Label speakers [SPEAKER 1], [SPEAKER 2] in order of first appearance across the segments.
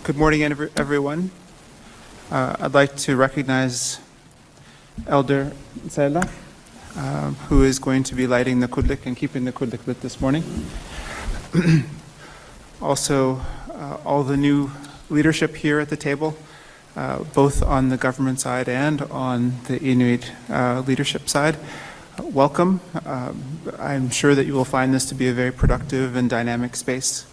[SPEAKER 1] Good morning, everyone. I'd like to recognize Elder Zela, who is going to be lighting the kudlik and keeping the kudlik lit this morning. Also, all the new leadership here at the table, both on the government side and on the Inuit leadership side. Welcome. I'm sure that you will find this to be a very productive and dynamic space.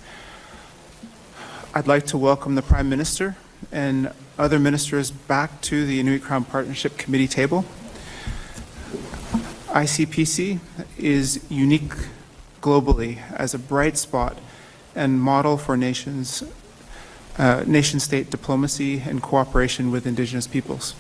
[SPEAKER 1] I'd like to welcome the Prime Minister and other ministers back to the Inuit Crown Partnership Committee table. ICPC is unique globally as a bright spot and model for nation-state diplomacy and cooperation with Indigenous peoples.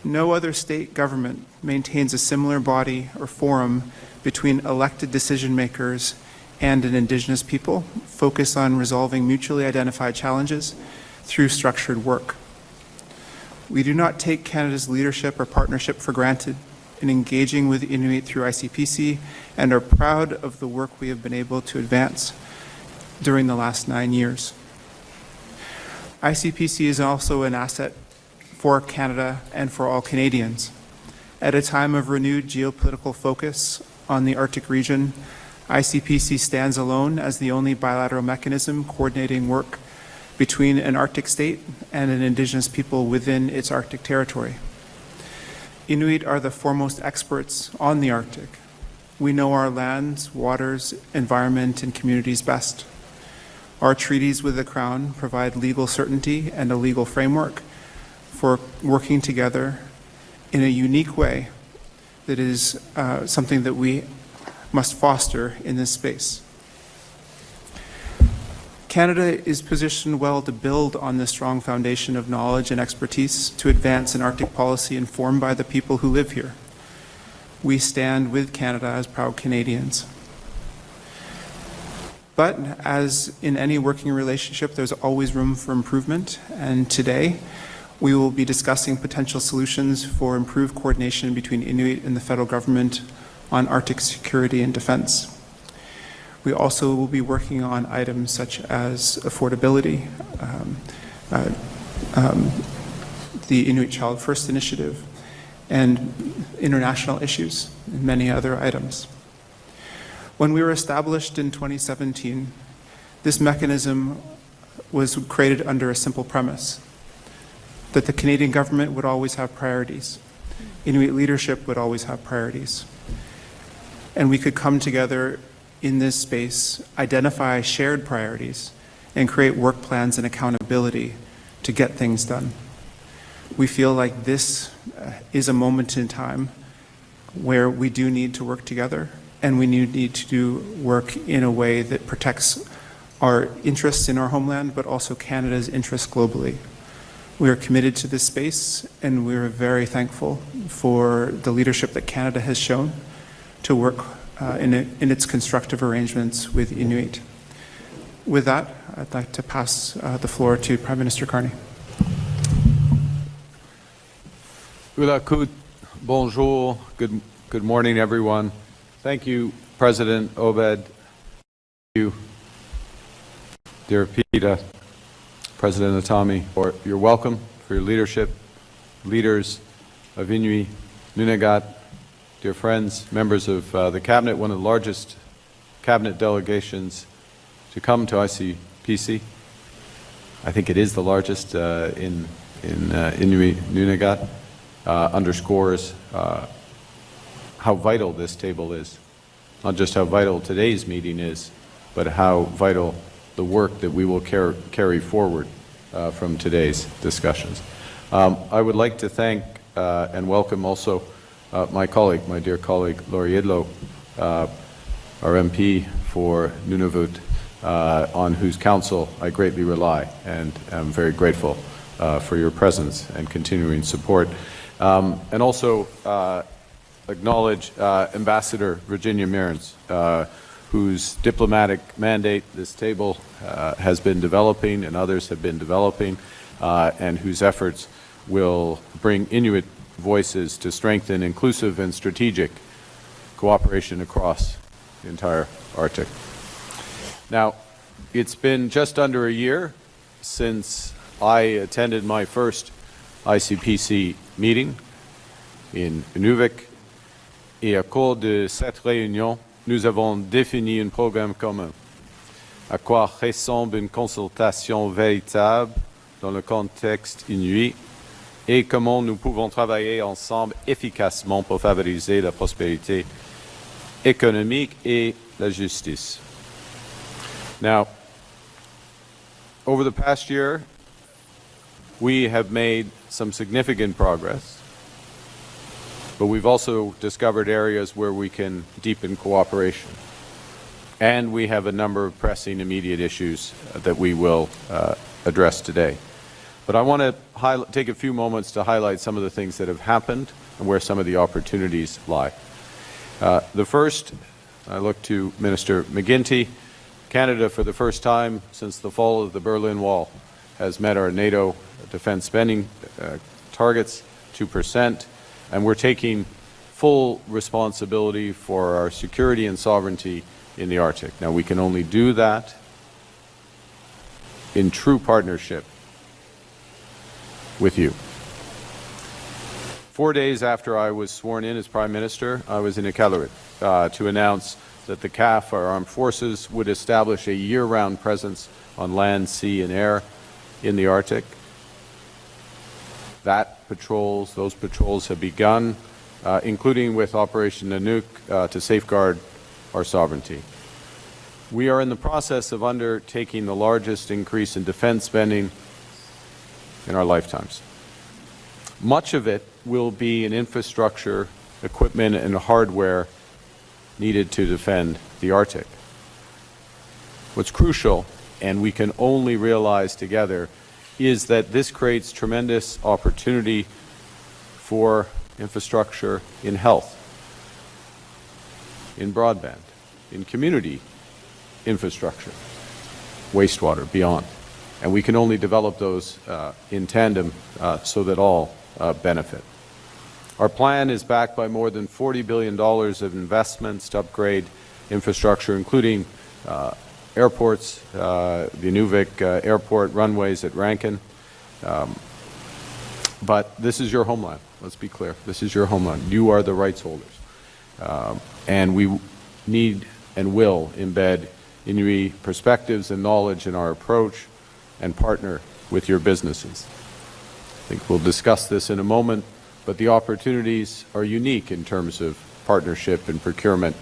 [SPEAKER 1] No other state government maintains a similar body or forum between elected decision makers and an Indigenous people focused on resolving mutually identified challenges through structured work. We do not take Canada's leadership or partnership for granted in engaging with Inuit through ICPC and are proud of the work we have been able to advance during the last 9 years. ICPC is also an asset for Canada and for all Canadians. At a time of renewed geopolitical focus on the Arctic region, ICPC stands alone as the only bilateral mechanism coordinating work between an Arctic state and an Indigenous people within its Arctic territory. Inuit are the foremost experts on the Arctic. We know our lands, waters, environment, and communities best. Our treaties with the Crown provide legal certainty and a legal framework for working together in a unique way that is something that we must foster in this space. Canada is positioned well to build on this strong foundation of knowledge and expertise to advance an Arctic policy informed by the people who live here. We stand with Canada as proud Canadians. But as in any working relationship, there's always room for improvement, and today we will be discussing potential solutions for improved coordination between Inuit and the federal government on Arctic security and defense. We also will be working on items such as affordability, the Inuit Child First Initiative, and international issues, and many other items. When we were established in 2017, this mechanism was created under a simple premise, that the Canadian government would always have priorities. Inuit leadership would always have priorities. And we could come together in this space, identify shared priorities, and create work plans and accountability to get things done. We feel like this is a moment in time where we do need to work together, and we need to do work in a way that protects our interests in our homeland, but also Canada's interests globally. We are committed to this space, and we are very thankful for the leadership that Canada has shown to work in its constructive arrangements with Inuit. With that, I'd like to pass the floor to Prime Minister Carney.
[SPEAKER 2] Bonjour. Good morning, everyone. Thank you, President Obed. Thank you, dear Peter, President Atami, for your welcome, for your leadership, leaders of Inuit, Nunavut, dear friends, members of the Cabinet, one of the largest Cabinet delegations to come to ICPC. I think it is the largest in Inuit Nunavut. Underscores how vital this table is. Not just how vital today's meeting is, but how vital the work that we will carry forward from today's discussions. I would like to thank and welcome also my dear colleague, Laurie Idlow, our MP for Nunavut, on whose counsel I greatly rely, and I'm very grateful for your presence and continuing support. And also acknowledge Ambassador Virginia Mearns, whose diplomatic mandate this table has been developing and others have been developing, and whose efforts will bring Inuit voices to strengthen inclusive and strategic cooperation across the entire Arctic. Now, it's been just under a year since I attended my first ICPC meeting in Nunavik, et au cours de cette réunion, nous avons défini un programme commun. À quoi ressemble une consultation véritable dans le contexte inuit et comment nous pouvons travailler ensemble efficacement pour favoriser la prospérité économique et la justice. Now, over the past year, we have made some significant progress, but we've also discovered areas where we can deepen cooperation. And we have a number of pressing immediate issues that we will address today. But I want to take a few moments to highlight some of the things that have happened and where some of the opportunities lie. The first, I look to Minister McGuinty. Canada, for the first time since the fall of the Berlin Wall, has met our NATO defense spending targets, 2%, and we're taking full responsibility for our security and sovereignty in the Arctic. Now, we can only do that in true partnership with you. 4 days after I was sworn in as Prime Minister, I was in Iqaluit to announce that the CAF, our armed forces, would establish a year-round presence on land, sea, and air in the Arctic. Those patrols have begun, including with Operation Nanook, to safeguard our sovereignty. We are in the process of undertaking the largest increase in defense spending in our lifetimes. Much of it will be in infrastructure, equipment, and hardware needed to defend the Arctic. What's crucial, and we can only realize together, is that this creates tremendous opportunity for infrastructure in health, in broadband, in community infrastructure, wastewater, beyond. And we can only develop those in tandem so that all benefit. Our plan is backed by more than $40 billion of investments to upgrade infrastructure, including airports, the Nunavik airport, runways at Rankin. But this is your homeland. Let's be clear. This is your homeland. You are the rights holders. And we need and will embed Inuit perspectives and knowledge in our approach and partner with your businesses. I think we'll discuss this in a moment, but the opportunities are unique in terms of partnership and procurement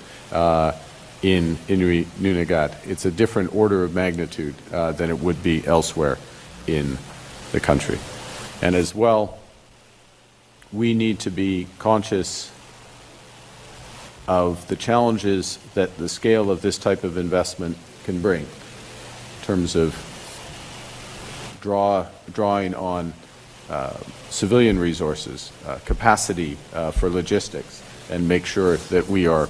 [SPEAKER 2] in Inuit Nunavut. It's a different order of magnitude than it would be elsewhere in the country. And as well, we need to be conscious of the challenges that the scale of this type of investment can bring in terms of drawing on civilian resources, capacity for logistics, and make sure that we are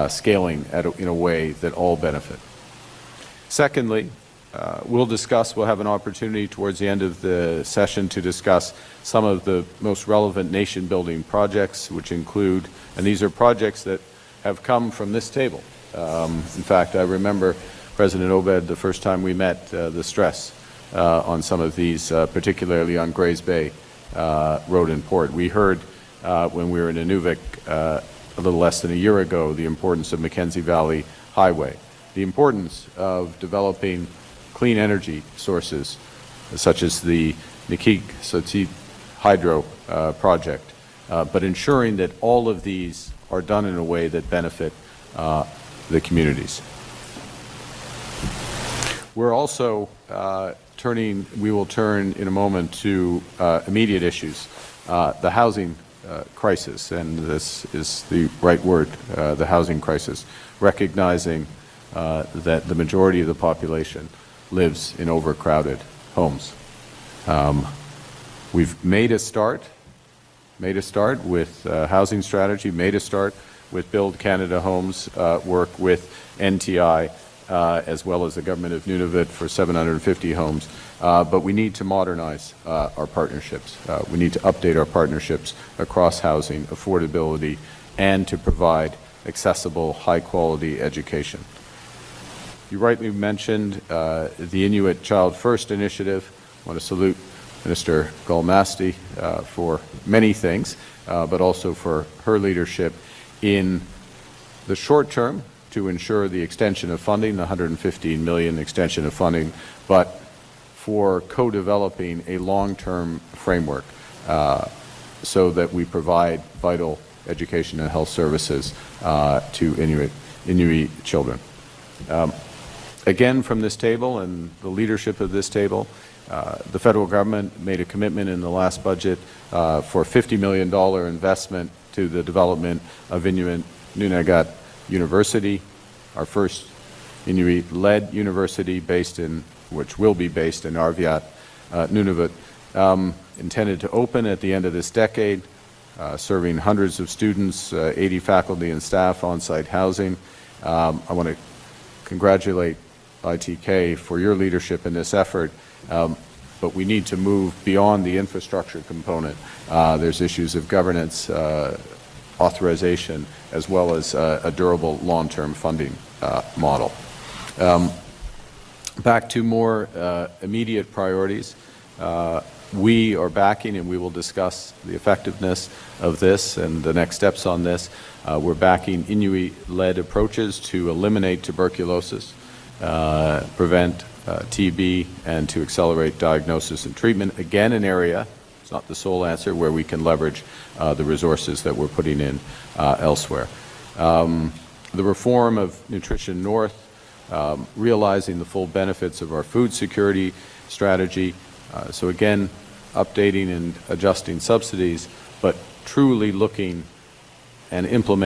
[SPEAKER 2] scaling in a way that all benefit. Secondly, we'll have an opportunity towards the end of the session to discuss some of the most relevant nation-building projects, which include, and these are projects that have come from this table. In fact, I remember, President Obed, the first time we met, the stress on some of these, particularly on Grays Bay Road and Port. We heard when we were in Inuvik a little less than a year ago the importance of Mackenzie Valley Highway, the importance of developing clean energy sources such as the Nikik-Sotsit Hydro project, but ensuring that all of these are done in a way that benefit the communities. We're also we will turn in a moment to immediate issues, the housing crisis, and this is the right word, the housing crisis, recognizing that the majority of the population lives in overcrowded homes. We've made a start with housing strategy, made a start with Build Canada Homes, work with NTI, as well as the Government of Nunavut for 750 homes. But we need to modernize our partnerships. We need to update our partnerships across housing, affordability, and to provide accessible, high-quality education. You rightly mentioned the Inuit Child First initiative. want to salute Minister Galmasti for many things, but also for her leadership in the short term to ensure the extension of funding, the $115 million extension of funding, but for co-developing a long-term framework so that we provide vital education and health services to Inuit children. Again, from this table and the leadership of this table, the federal government made a commitment in the last budget for $50 million investment to the development of Inuit Nunavut University, our first Inuit-led university which will be based in Arviat, Nunavut, intended to open at the end of this decade, serving hundreds of students, 80 faculty and staff, on-site housing. I want to congratulate ITK for your leadership in this effort, but we need to move beyond the infrastructure component. There's issues of governance, authorization, as well as a durable long-term funding model. Back to more immediate priorities. We are backing, and we will discuss the effectiveness of this and the next steps on this. We're backing Inuit-led approaches to eliminate tuberculosis, prevent TB, and to accelerate diagnosis and treatment. Again, an area, it's not the sole answer, where we can leverage the resources that we're putting in elsewhere. The reform of Nutrition North, realizing the full benefits of our food security strategy. So again, updating and adjusting subsidies, but truly looking and implementing